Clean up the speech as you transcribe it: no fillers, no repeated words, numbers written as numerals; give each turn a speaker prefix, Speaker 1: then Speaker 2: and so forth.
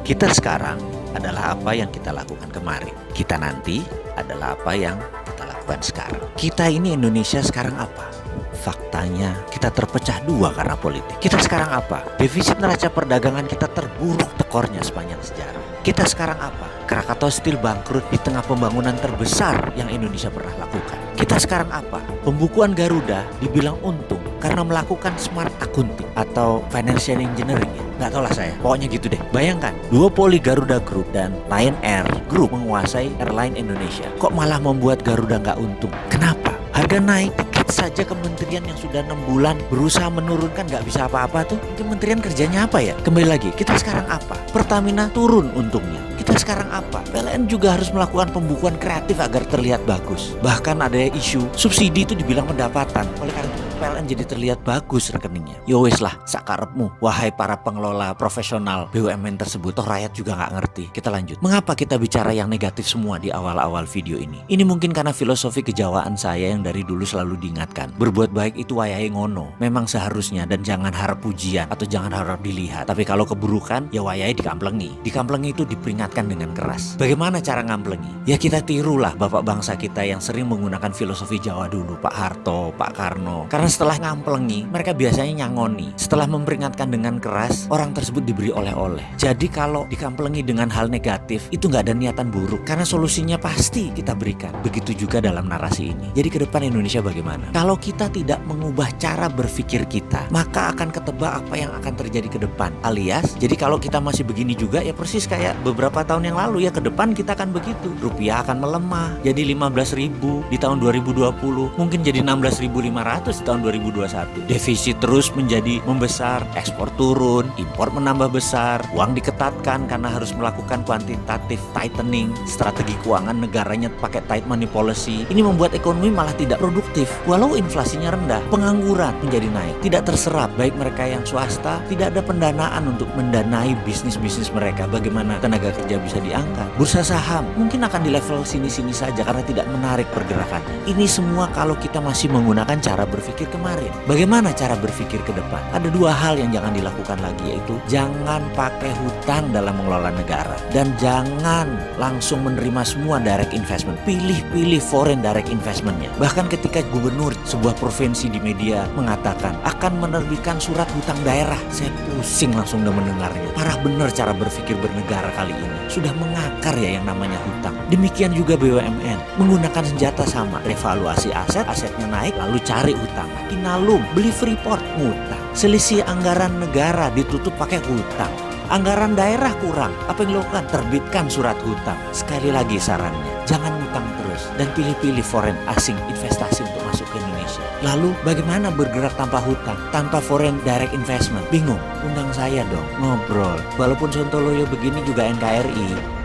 Speaker 1: Kita sekarang adalah apa yang kita lakukan kemarin. Kita nanti adalah apa yang kita lakukan sekarang. Kita ini Indonesia sekarang apa? Faktanya kita terpecah dua karena politik. Kita sekarang apa? Defisit neraca perdagangan kita terburuk tekornya sepanjang sejarah. Kita sekarang apa? Krakatau Steel bangkrut di tengah pembangunan terbesar yang Indonesia pernah lakukan. Kita sekarang apa? Pembukuan Garuda dibilang untung karena melakukan smart accounting atau financial engineering ya. Nggak tahu lah saya, pokoknya gitu deh. Bayangkan, duopoli Garuda Group dan Lion Air Group menguasai airline Indonesia. Kok malah membuat Garuda nggak untung? Kenapa? Harga naik, tiket saja kementerian yang sudah 6 bulan berusaha menurunkan nggak bisa apa-apa tuh. Kementerian kerjanya apa ya? Kembali lagi, kita sekarang apa? Pertamina turun untungnya. Kita sekarang apa? PLN juga harus melakukan pembukuan kreatif agar terlihat bagus. Bahkan ada isu subsidi itu dibilang pendapatan. Oleh karena itu PLN jadi terlihat bagus rekeningnya. Ya wis lah, sakarepmu, wahai para pengelola profesional BUMN tersebut. Toh rakyat juga nggak ngerti. Kita lanjut. Mengapa kita bicara yang negatif semua di awal-awal video ini? Ini mungkin karena filosofi kejawaan saya yang dari dulu selalu diingatkan. Berbuat baik itu wayahe ngono. Memang seharusnya, dan jangan harap pujian atau jangan harap dilihat. Tapi kalau keburukan, ya wayahe dikamplengi. Dikamplengi itu diperingatkan dengan keras. Bagaimana cara ngamplengi? Ya kita tirulah bapak bangsa kita yang sering menggunakan filosofi Jawa dulu, Pak Harto, Pak Karno. Karena setelah ngamplengi, mereka biasanya nyangoni. Setelah memperingatkan dengan keras, orang tersebut diberi oleh-oleh. Jadi kalau dikamplengi dengan hal negatif, itu nggak ada niatan buruk. Karena solusinya pasti kita berikan. Begitu juga dalam narasi ini. Jadi ke depan Indonesia bagaimana? Kalau kita tidak mengubah cara berpikir kita, maka akan ketebak apa yang akan terjadi ke depan. Alias, jadi kalau kita masih begini juga, ya persis kayak beberapa tahun yang lalu, ya ke depan kita akan begitu. Rupiah akan melemah, jadi 15.000 di tahun 2020, mungkin jadi 16.500 di tahun 2021. Defisit terus menjadi membesar, ekspor turun, impor menambah besar, uang diketatkan karena harus melakukan quantitative tightening, strategi keuangan negaranya pakai tight money policy. Ini membuat ekonomi malah tidak produktif. Walau inflasinya rendah, pengangguran menjadi naik, tidak terserap. Baik mereka yang swasta, tidak ada pendanaan untuk mendanai bisnis-bisnis mereka. Bagaimana tenaga kerja bisa diangkat? Bursa saham mungkin akan di level sini-sini saja karena tidak menarik pergerakan. Ini semua kalau kita masih menggunakan cara berpikir kemarin. Bagaimana cara berpikir ke depan? Ada dua hal yang jangan dilakukan lagi, yaitu jangan pakai hutang dalam mengelola negara dan jangan langsung menerima semua direct investment. Pilih-pilih foreign direct investmentnya. Bahkan ketika gubernur sebuah provinsi di media mengatakan akan menerbitkan surat hutang daerah, saya pusing langsung udah mendengarnya. Parah bener cara berpikir bernegara kali ini. Sudah mengakar ya yang namanya hutang. Demikian juga BUMN menggunakan senjata sama. Revaluasi aset, asetnya naik lalu cari hutang. Inalum beli Freeport, ngutang. Selisih anggaran negara ditutup pakai hutang. Anggaran daerah kurang, apa yang dilakukan? Terbitkan surat hutang. Sekali lagi sarannya, jangan hutang terus dan pilih-pilih foreign asing investasi untuk masuk ke Indonesia. Lalu bagaimana bergerak tanpa hutang, tanpa foreign direct investment? Bingung? Undang saya dong, ngobrol. Walaupun Sontoloyo begini juga NKRI.